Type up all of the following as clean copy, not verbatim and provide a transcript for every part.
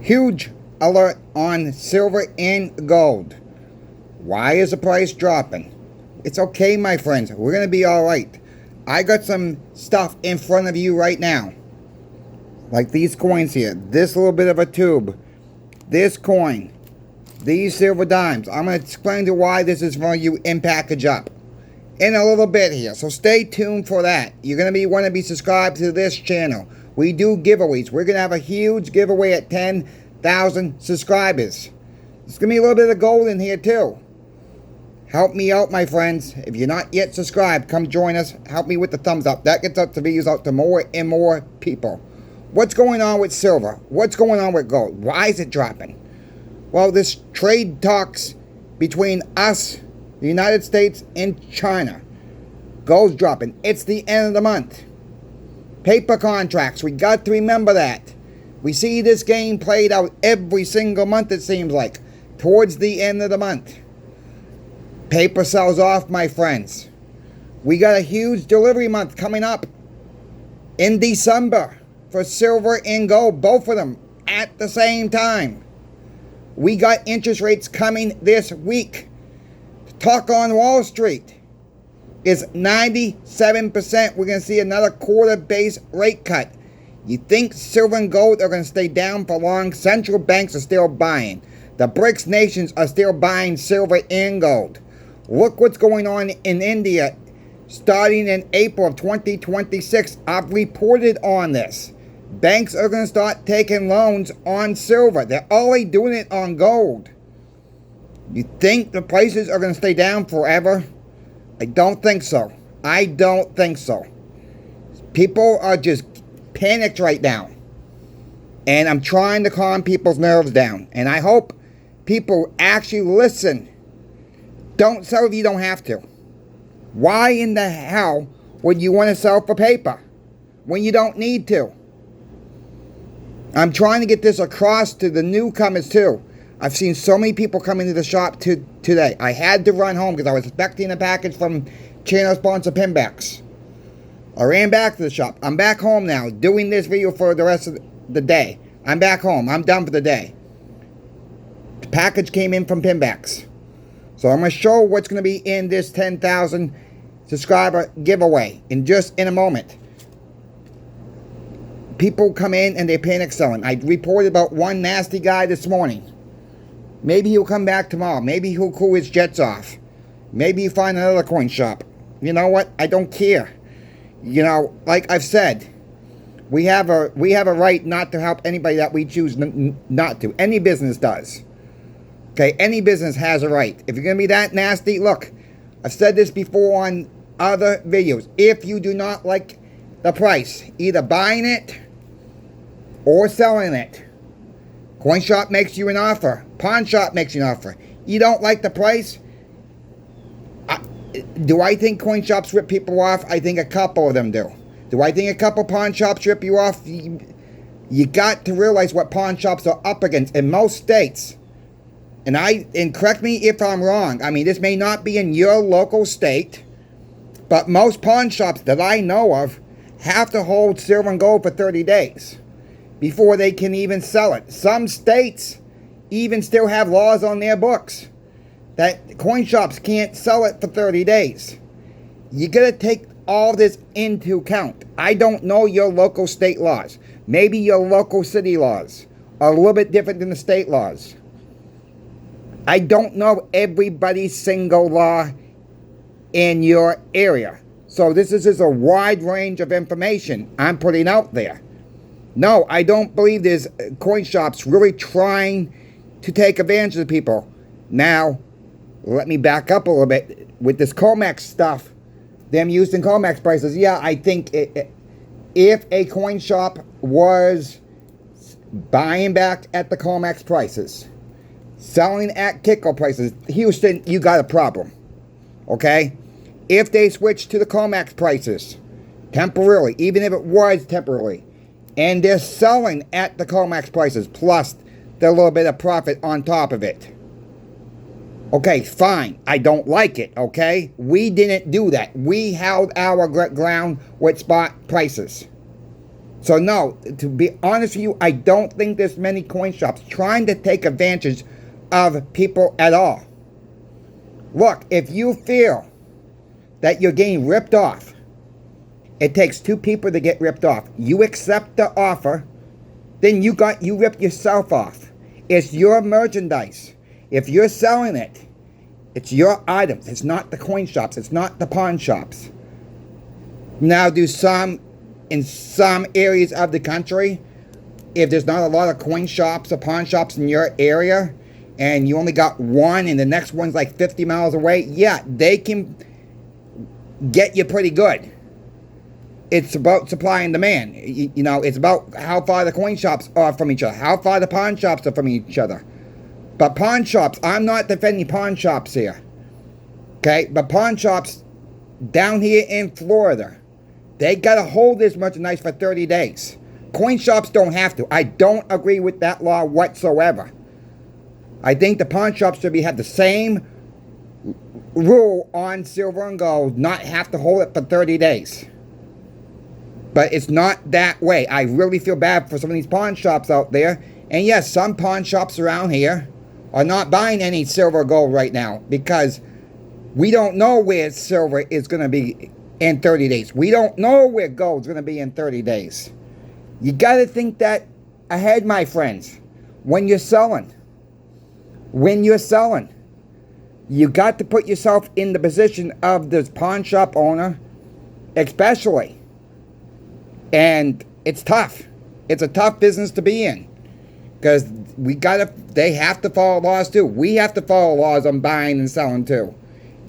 Huge alert on silver and gold. Why is the price dropping? It's okay, my friends. We're going to be all right. I got some stuff in front of you right now. Like these coins here. This little bit of a tube. This coin. These silver dimes. I'm going to explain to why this is for you in package up in a little bit here. So stay tuned for that. You're going to want to be subscribed to this channel. We do giveaways. We're going to have a huge giveaway at 10,000 subscribers. There's going to be a little bit of gold in here too. Help me out, my friends. If you're not yet subscribed, come join us. Help me with the thumbs up. That gets up the videos out to more and more people. What's going on with silver? What's going on with gold? Why is it dropping? Well, this trade talks between us, the United States, and China. Gold's dropping. It's the end of the month. Paper contracts. We got to remember that. We see this game played out every single month, it seems like. Towards the end of the month. Paper sells off, my friends. We got a huge delivery month coming up in December for silver and gold, both of them at the same time. We got interest rates coming this week. Talk on Wall Street is 97%. We're going to see another quarter base rate cut. You think silver and gold are going to stay down for long? Central banks are still buying. The BRICS nations are still buying silver and gold. Look what's going on in India starting in April of 2026. I've reported on this. Banks are going to start taking loans on silver. They're already doing it on gold. You think the prices are going to stay down forever? I don't think so. I don't think so. People are just panicked right now. And I'm trying to calm people's nerves down. And I hope people actually listen. Don't sell if you don't have to. Why in the hell would you want to sell for paper when you don't need to? I'm trying to get this across to the newcomers too. I've seen so many people come into the shop today. I had to run home because I was expecting a package from channel sponsor Pinbacks. I ran back to the shop. I'm back home now doing this video for the rest of the day. I'm back home. I'm done for the day. The package came in from Pinbacks. So I'm going to show what's going to be in this 10,000 subscriber giveaway in just in a moment. People come in and they panic selling. I reported about one nasty guy this morning. Maybe he'll come back tomorrow. Maybe he'll cool his jets off. Maybe you find another coin shop. You know what? I don't care. You know, like I've said, we have a right not to help anybody that we choose not to. Any business does. Okay, any business has a right. If you're going to be that nasty, look, I've said this before on other videos. If you do not like the price, either buying it or selling it, coin shop makes you an offer. Pawn shop makes you an offer. You don't like the price? Do I think coin shops rip people off? I think a couple of them do. Do I think a couple pawn shops rip you off? You got to realize what pawn shops are up against in most states. And correct me if I'm wrong. I mean, this may not be in your local state, but most pawn shops that I know of have to hold silver and gold for 30 days before they can even sell it. Some states even still have laws on their books that coin shops can't sell it for 30 days. You got to take all this into account. I don't know your local state laws. Maybe your local city laws are a little bit different than the state laws. I don't know everybody's single law in your area. So this is just a wide range of information I'm putting out there. No, I don't believe there's coin shops really trying to take advantage of people. Now, let me back up a little bit. With this COMEX stuff, them using COMEX prices, yeah, I think if a coin shop was buying back at the COMEX prices, selling at Kiko prices, Houston, you got a problem. Okay? If they switch to the COMEX prices, temporarily, even if it was temporarily, and they're selling at the COMEX prices, plus the little bit of profit on top of it. Okay, fine. I don't like it, okay? We didn't do that. We held our ground with spot prices. So no, to be honest with you, I don't think there's many coin shops trying to take advantage of people at all. Look, if you feel that you're getting ripped off, it takes two people to get ripped off. You accept the offer, then you rip yourself off. It's your merchandise. If you're selling it, it's your items. It's not the coin shops. It's not the pawn shops. Now, in some areas of the country, if there's not a lot of coin shops or pawn shops in your area, and you only got one and the next one's like 50 miles away, yeah, they can get you pretty good. It's about supply and demand. You know, it's about how far the coin shops are from each other, how far the pawn shops are from each other. But pawn shops, I'm not defending pawn shops here. Okay? But pawn shops down here in Florida, they got to hold this merchandise for 30 days. Coin shops don't have to. I don't agree with that law whatsoever. I think the pawn shops should have the same rule on silver and gold, not have to hold it for 30 days. But it's not that way. I really feel bad for some of these pawn shops out there. And yes, some pawn shops around here are not buying any silver or gold right now because we don't know where silver is going to be in 30 days. We don't know where gold's going to be in 30 days. You got to think that ahead, my friends. When you're selling, you got to put yourself in the position of this pawn shop owner, especially. And it's tough. It's a tough business to be in. Because they have to follow laws too. We have to follow laws on buying and selling too.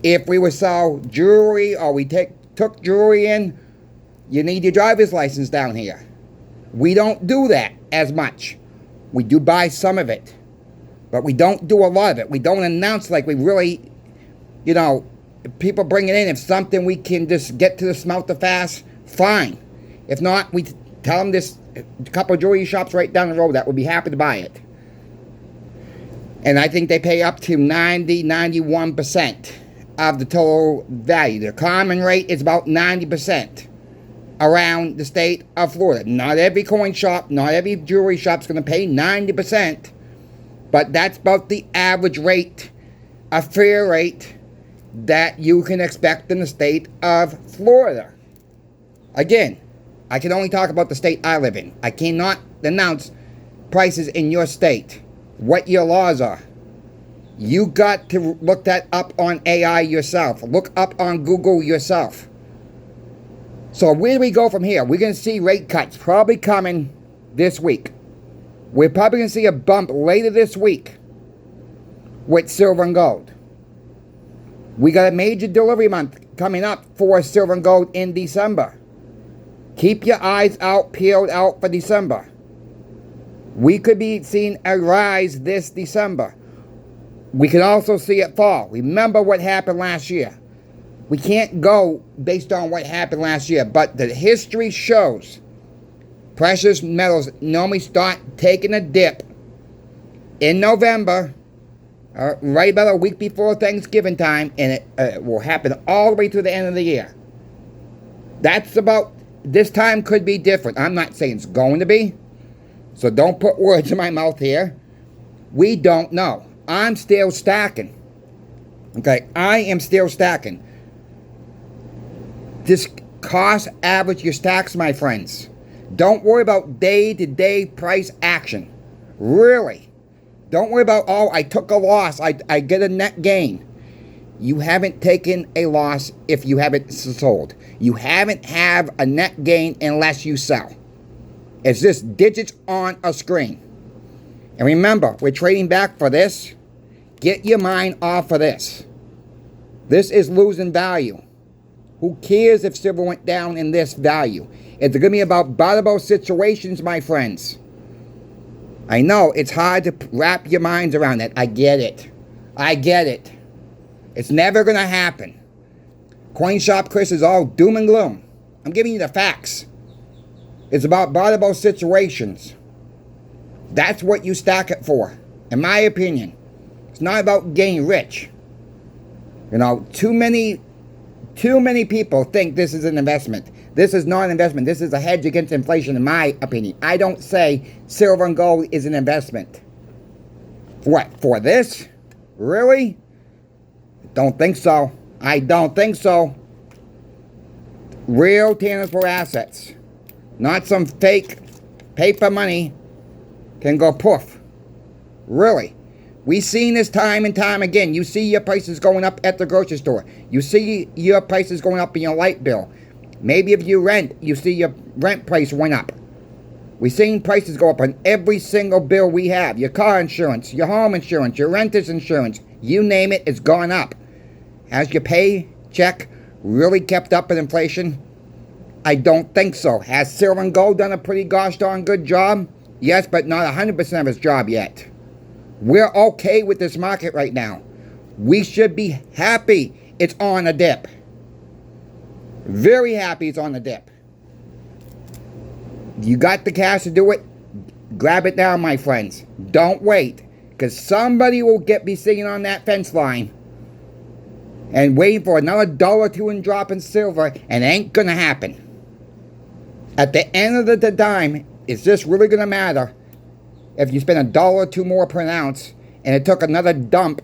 If we would sell jewelry or we took jewelry in, you need your driver's license down here. We don't do that as much. We do buy some of it. But we don't do a lot of it. We don't announce like we really, you know, if people bring it in. If something we can just get to the smelter fast, fine. If not, we tell them there's a couple of jewelry shops right down the road that would be happy to buy it. And I think they pay up to 91% of the total value. The common rate is about 90% around the state of Florida. Not every coin shop, not every jewelry shop is going to pay 90%. But that's about the average rate, a fair rate that you can expect in the state of Florida. Again, I can only talk about the state I live in. I cannot announce prices in your state, what your laws are. You got to look that up on AI yourself. Look up on Google yourself. So where do we go from here? We're going to see rate cuts probably coming this week. We're probably going to see a bump later this week with silver and gold. We got a major delivery month coming up for silver and gold in December. Keep your eyes peeled out for December. We could be seeing a rise this December. We can also see it fall. Remember what happened last year. We can't go based on what happened last year, but the history shows precious metals normally start taking a dip in November, right about a week before Thanksgiving time, and it will happen all the way to the end of the year. This time could be different. I'm not saying it's going to be, so don't put words in my mouth here. We don't know. I'm still stacking. Okay, I am still stacking. Just cost average your stacks, my friends. Don't worry about day-to-day price action. Really. Don't worry about, I took a loss. I get a net gain. You haven't taken a loss if you haven't sold. You haven't have a net gain unless you sell. It's just digits on a screen. And remember, we're trading back for this. Get your mind off of this. This is losing value. Who cares if silver went down in this value? It's going to be about bottomable situations, my friends. I know it's hard to wrap your minds around it. I get it. I get it. It's never going to happen. Coin Shop Chris is all doom and gloom. I'm giving you the facts. It's about bottomable situations. That's what you stack it for, in my opinion. It's not about getting rich. You know, too many people think this is an investment. This is not an investment. This is a hedge against inflation, in my opinion. I don't say silver and gold is an investment. What, for this? Really? Don't think so. I don't think so. Real tangible assets, not some fake paper money, can go poof. Really. We've seen this time and time again. You see your prices going up at the grocery store. You see your prices going up in your light bill. Maybe if you rent, you see your rent price went up. We've seen prices go up on every single bill we have. Your car insurance, your home insurance, your renter's insurance, you name it, it's gone up. Has your paycheck really kept up with inflation? I don't think so. Has silver and gold done a pretty gosh darn good job? Yes, but not 100% of its job yet. We're okay with this market right now. We should be happy it's on a dip. Very happy it's on a dip. You got the cash to do it? Grab it now, my friends. Don't wait, because somebody will be sitting on that fence line and waiting for another $1 or $2 and drop in silver, and it ain't gonna happen. At the end of the dime, is this really gonna matter if you spend $1 or $2 more per ounce and it took another dump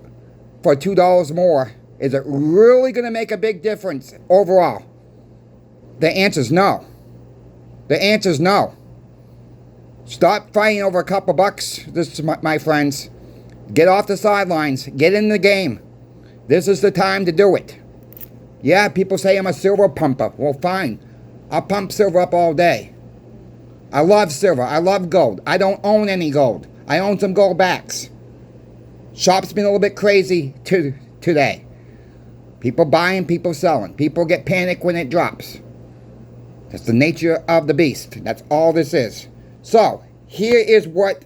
for $2 more? Is it really gonna make a big difference overall? The answer is no. The answer is no. Stop fighting over a couple bucks, my friends. Get off the sidelines. Get in the game. This is the time to do it. Yeah, people say I'm a silver pumper. Well, fine. I'll pump silver up all day. I love silver. I love gold. I don't own any gold. I own some gold backs. Shop's been a little bit crazy today. People buying, people selling. People get panicked when it drops. That's the nature of the beast. That's all this is. So, here is what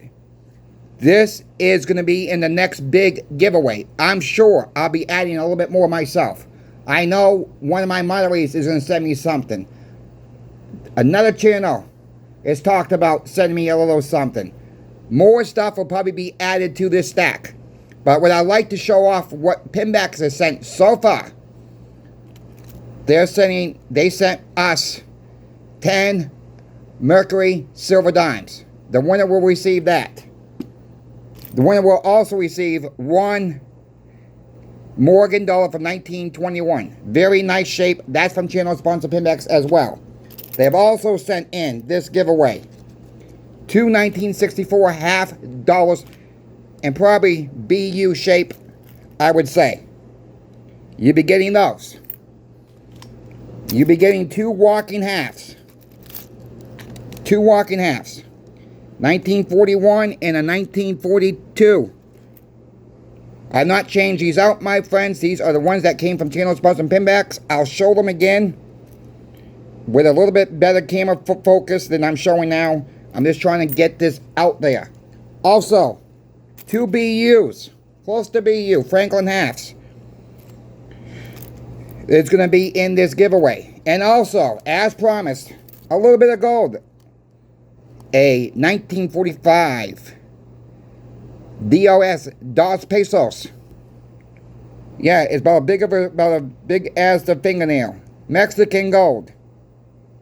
this is going to be in the next big giveaway. I'm sure I'll be adding a little bit more myself. I know one of my moderators is going to send me something. Another channel has talked about sending me a little something. More stuff will probably be added to this stack. But what I like to show off what Pinbacks has sent so far. They sent us 10 Mercury silver dimes. The winner will receive that. The winner will also receive 1 Morgan dollar from 1921. Very nice shape. That's from channel sponsor Pinbacks as well. They have also sent in this giveaway 2 1964 half dollars and probably BU shape, I would say. You'll be getting those. You'll be getting 2 walking halves. 2 walking halves. 1941 and a 1942. I've not changed these out, my friends. These are the ones that came from channel sponsor Pinbacks. I'll show them again with a little bit better camera focus than I'm showing now. I'm just trying to get this out there. Also, 2 BUs, close to BU, Franklin halves. It's going to be in this giveaway. And also, as promised, a little bit of gold. A 1945 DOS pesos. Yeah, it's about as big as the fingernail. Mexican gold.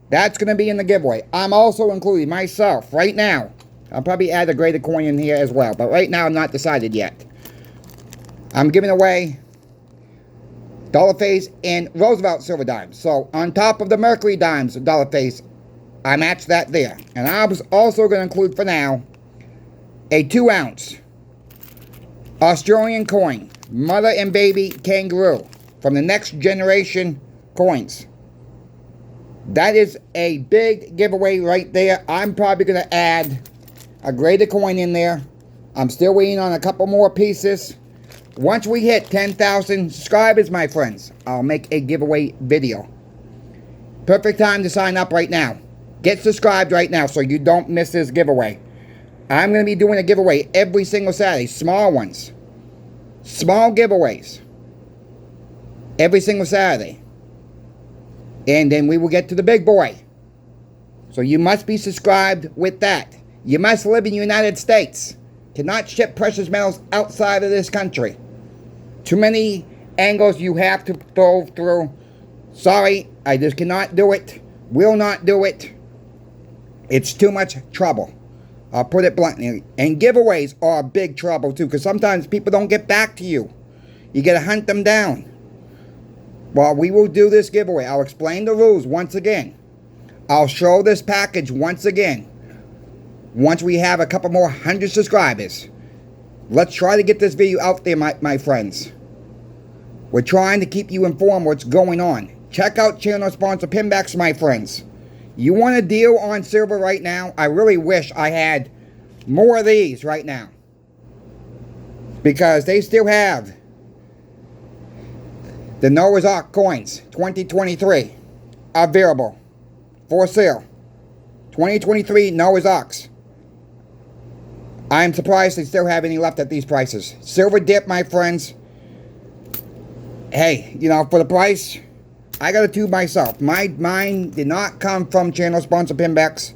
That's going to be in the giveaway. I'm also including myself right now. I'll probably add a graded coin in here as well. But right now, I'm not decided yet. I'm giving away dollar face and Roosevelt silver dimes. So, on top of the Mercury dimes dollar face, I matched that there. And I was also going to include for now a 2-ounce Australian coin. Mother and baby kangaroo. From the next generation coins. That is a big giveaway right there. I'm probably going to add a graded coin in there. I'm still waiting on a couple more pieces. Once we hit 10,000 subscribers, my friends, I'll make a giveaway video. Perfect time to sign up right now. Get subscribed right now so you don't miss this giveaway. I'm going to be doing a giveaway every single Saturday. Small ones. Small giveaways. Every single Saturday. And then we will get to the big boy. So you must be subscribed with that. You must live in the United States. Cannot ship precious metals outside of this country. Too many angles you have to go through. Sorry, I just cannot do it. Will not do it. It's too much trouble. I'll put it bluntly. And giveaways are big trouble too, because sometimes people don't get back to you. You got to hunt them down. Well, we will do this giveaway. I'll explain the rules once again. I'll show this package once again. Once we have a couple more 100 subscribers. Let's try to get this video out there, my friends. We're trying to keep you informed what's going on. Check out channel sponsor Pinbacks, my friends. You want a deal on silver right now? I really wish I had more of these right now. Because they still have the Noah's Ark coins 2023 available for sale. 2023 Noah's Arks. I am surprised they still have any left at these prices. Silver dip, my friends. Hey, you know, for the price, I got a tube myself. Mine did not come from channel sponsor Pinbacks.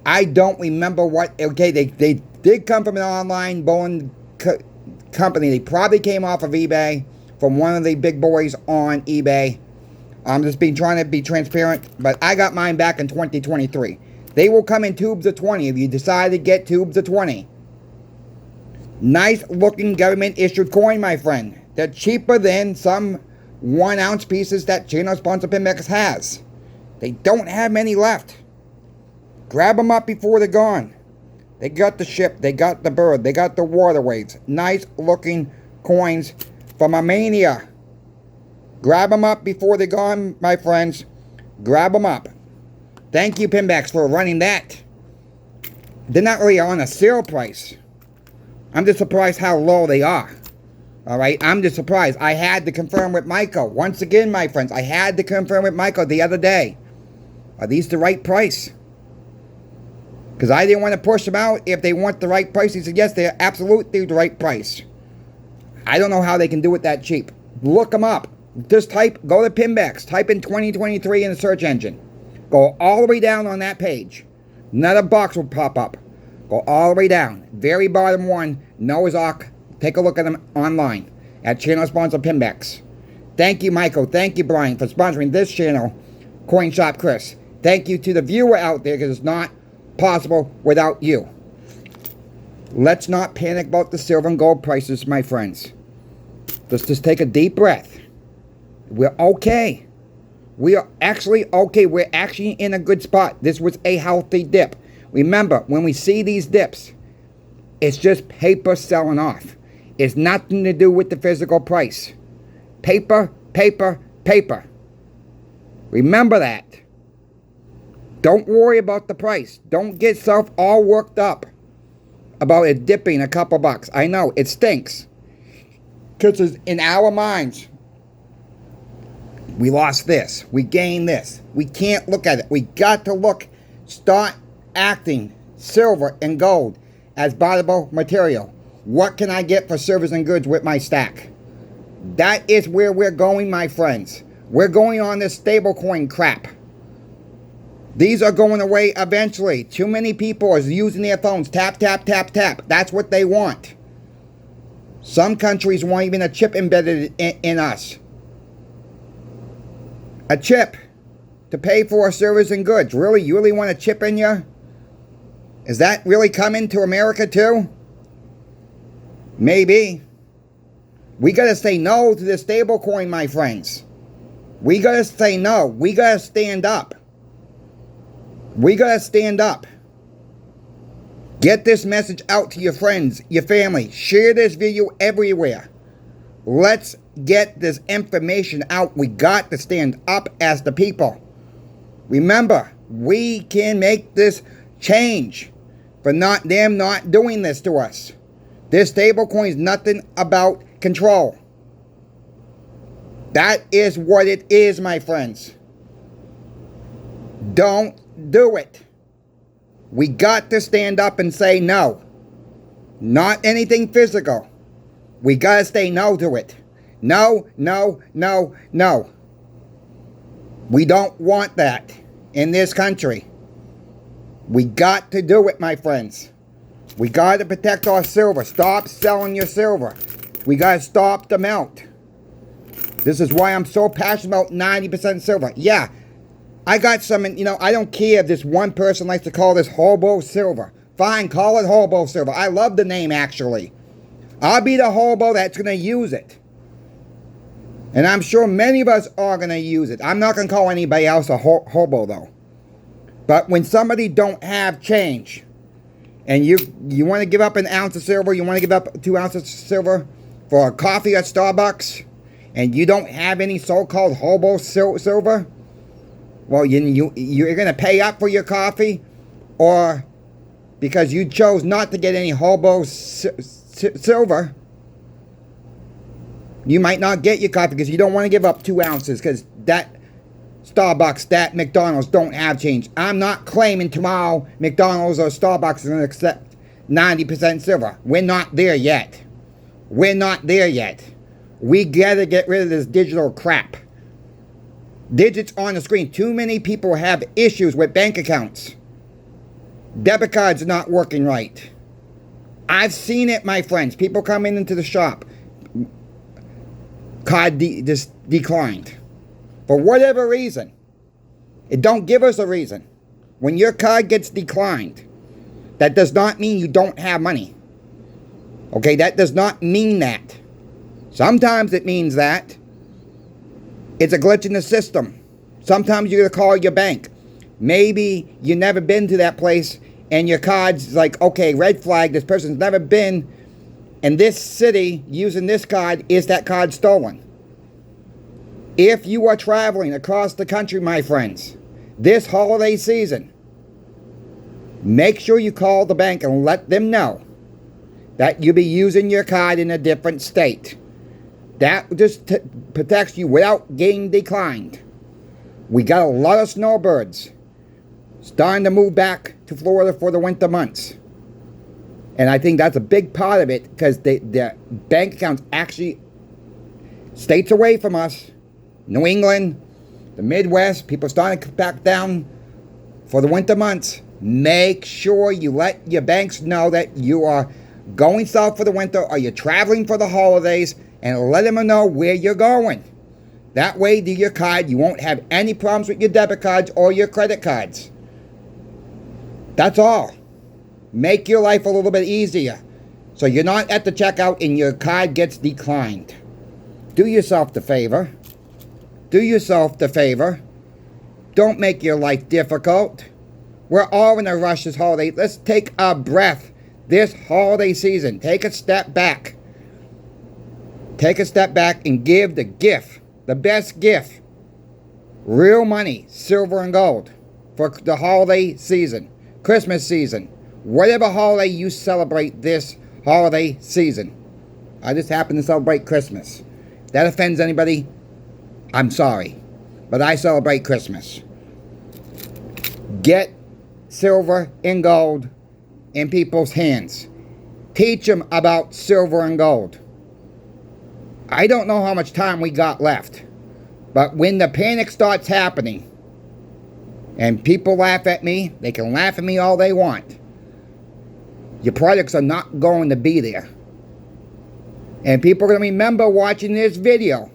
I don't remember what. Okay, they did come from an online bowling company. They probably came off of eBay from one of the big boys on eBay. I'm just trying to be transparent, but I got mine back in 2023. They will come in tubes of 20 if you decide to get tubes of 20. Nice looking government issued coin, my friend. They're cheaper than some 1 ounce pieces that channel sponsor Pinbacks has. They don't have many left. Grab them up before they're gone. They got the ship, they got the bird, they got the waterways. Nice looking coins from Armenia. Grab them up before they're gone, my friends. Grab them up. Thank you, Pinbacks, for running that. They're not really on a sale price. I'm just surprised how low they are. Alright, I'm just surprised. I had to confirm with Michael. Once again, my friends, I had to confirm with Michael the other day. Are these the right price? Because I didn't want to push them out if they want the right price. He said, yes, they're absolutely the right price. I don't know how they can do it that cheap. Look them up. Just go to Pinbacks. Type in 2023 in the search engine. Go all the way down on that page. Another box will pop up. Go all the way down. Very bottom one, Noah's Ark. Take a look at them online at channel sponsor Pinbacks. Thank you, Michael. Thank you, Brian, for sponsoring this channel, Coin Shop Chris. Thank you to the viewer out there, because it's not possible without you. Let's not panic about the silver and gold prices, my friends. Let's just take a deep breath. We're okay. We are actually okay. We're actually in a good spot. This was a healthy dip. Remember, when we see these dips, it's just paper selling off. It's nothing to do with the physical price. Paper, paper, paper. Remember that. Don't worry about the price. Don't get yourself all worked up about it dipping a couple bucks. I know, it stinks. Because in our minds, we lost this. We gained this. We can't look at it. We got to start acting silver and gold as buyable material. What can I get for service and goods with my stack? That is where we're going, my friends. We're going on this stablecoin crap. These are going away eventually. Too many people are using their phones. Tap, tap, tap, tap. That's what they want. Some countries want even a chip embedded in us. A chip to pay for service and goods. Really? You really want a chip in you? Is that really coming to America too? Maybe. We got to say no to the stable coin, my friends. We got to say no. We got to stand up. We got to stand up. Get this message out to your friends, your family. Share this video everywhere. Let's get this information out. We got to stand up as the people. Remember, we can make this change for them not doing this to us. This stablecoin is nothing about control. That is what it is, my friends. Don't do it. We got to stand up and say no. Not anything physical. We got to say no to it. No, no, no, no. We don't want that in this country. We got to do it, my friends. We got to protect our silver. Stop selling your silver. We got to stop the melt. This is why I'm so passionate about 90% silver. Yeah, I got some, I don't care if this one person likes to call this hobo silver. Fine, call it hobo silver. I love the name, actually. I'll be the hobo that's going to use it. And I'm sure many of us are going to use it. I'm not going to call anybody else a hobo, though. But when somebody don't have change, and you want to give up an ounce of silver, you want to give up 2 ounces of silver for a coffee at Starbucks, and you don't have any so-called hobo silver, well, you're going to pay up for your coffee, or because you chose not to get any hobo silver, you might not get your coffee because you don't want to give up 2 ounces because that Starbucks, that McDonald's don't have change. I'm not claiming tomorrow McDonald's or Starbucks is going to accept 90% silver. We're not there yet. We're not there yet. We gotta get rid of this digital crap. Digits on the screen. Too many people have issues with bank accounts. Debit cards are not working right. I've seen it, my friends. People coming into the shop. Card just declined. For whatever reason. It don't give us a reason. When your card gets declined, that does not mean you don't have money. Okay, that does not mean that. Sometimes it means that. It's a glitch in the system. Sometimes you're going to call your bank. Maybe you've never been to that place and your card's like, okay, red flag, this person's never been in this city using this card. Is that card stolen? If you are traveling across the country, my friends, this holiday season, make sure you call the bank and let them know that you'll be using your card in a different state. That just protects you without getting declined. We got a lot of snowbirds starting to move back to Florida for the winter months. And I think that's a big part of it because their bank accounts actually, states away from us, New England, the Midwest, people starting to come back down for the winter months. Make sure you let your banks know that you are going south for the winter or you're traveling for the holidays, and let them know where you're going. That way, do your card, you won't have any problems with your debit cards or your credit cards. That's all. Make your life a little bit easier so you're not at the checkout and your card gets declined. Do yourself the favor. Do yourself the favor. Don't make your life difficult. We're all in a rush this holiday. Let's take a breath this holiday season. Take a step back. Take a step back and give the gift, the best gift, real money, silver and gold, for the holiday season, Christmas season, whatever holiday you celebrate this holiday season. I just happen to celebrate Christmas. If that offends anybody, I'm sorry, but I celebrate Christmas. Get silver and gold in people's hands. Teach them about silver and gold. I don't know how much time we got left, but when the panic starts happening and people laugh at me, they can laugh at me all they want. Your products are not going to be there. And people are going to remember watching this video.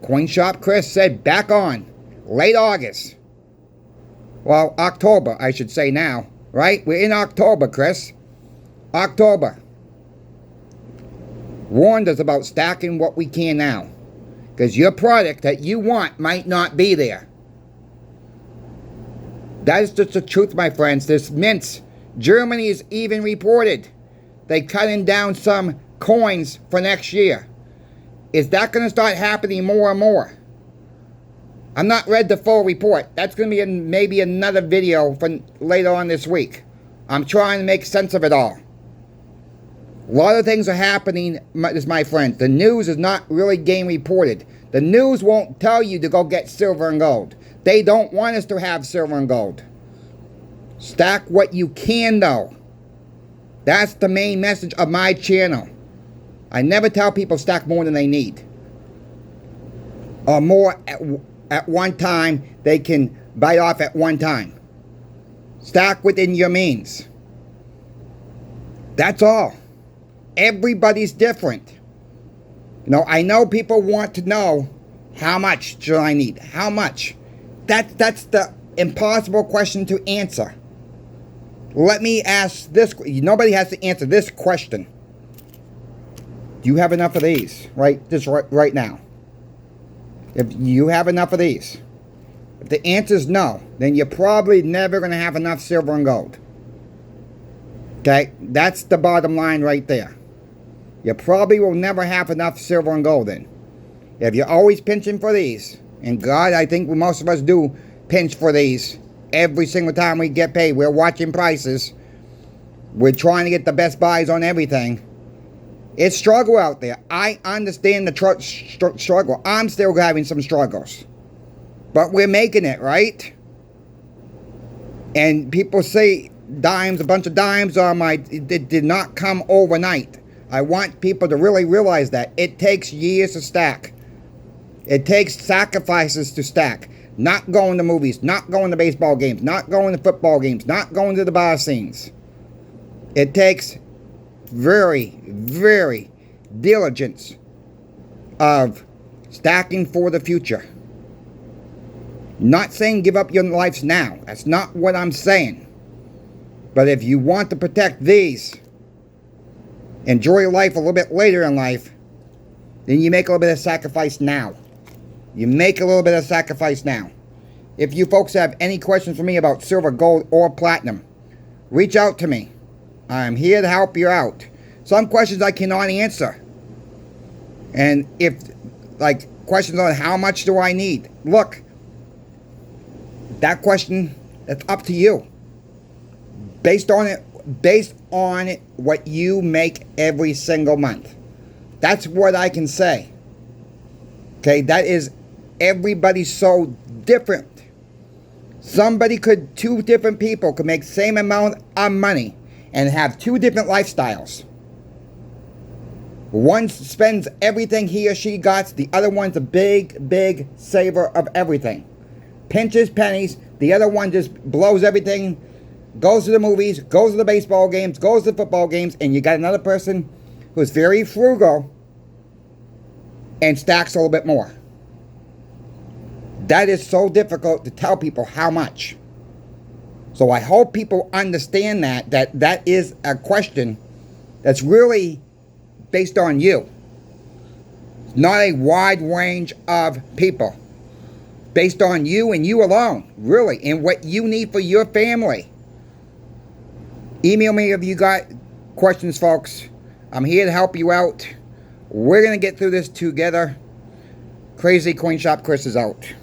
Coin Shop Chris said back on late August. Well, October, I should say now, right? We're in October, Chris. October. Warned us about stacking what we can now. Because your product that you want might not be there. That is just the truth, my friends. This mints. Germany is even reported they're cutting down some coins for next year. Is that going to start happening more and more? I'm not read the full report. That's going to be maybe another video for later on this week. I'm trying to make sense of it all. A lot of things are happening, my friends. The news is not really getting reported. The news won't tell you to go get silver and gold. They don't want us to have silver and gold. Stack what you can, though. That's the main message of my channel. I never tell people stack more than they need. Or more at one time they can bite off at one time. Stack within your means. That's all. Everybody's different. You know, I know people want to know how much should I need? How much? That's the impossible question to answer. Let me ask this. Nobody has to answer this question. Do you have enough of these right now? If you have enough of these, if the answer is no, then you're probably never going to have enough silver and gold. Okay, that's the bottom line right there. You probably will never have enough silver and gold in. If you're always pinching for these, and God, I think most of us do pinch for these every single time we get paid. We're watching prices. We're trying to get the best buys on everything. It's struggle out there. I understand the struggle. I'm still having some struggles. But we're making it, right? And people say dimes, a bunch of dimes it did not come overnight. I want people to really realize that. It takes years to stack. It takes sacrifices to stack. Not going to movies, not going to baseball games, not going to football games, not going to the bar scenes. It takes very, very diligence of stacking for the future. Not saying give up your lives now. That's not what I'm saying. But if you want to protect these, enjoy your life a little bit later in life, then you make a little bit of sacrifice now. You make a little bit of sacrifice now. If you folks have any questions for me about silver, gold, or platinum, reach out to me. I'm here to help you out. Some questions I cannot answer. And if, like, questions on how much do I need? Look, that question, that's up to you. Based on what you make every single month. That's what I can say. Okay, that is, everybody's so different. Two different people could make the same amount of money and have two different lifestyles. One spends everything he or she got. The other one's a big, big saver of everything. Pinches pennies. The other one just blows everything. Goes to the movies. Goes to the baseball games. Goes to the football games. And you got another person who's very frugal and stacks a little bit more. That is so difficult to tell people how much. So I hope people understand that is a question that's really based on you. Not a wide range of people. Based on you and you alone, really, and what you need for your family. Email me if you got questions, folks. I'm here to help you out. We're going to get through this together. Crazy Coin Shop Chris is out.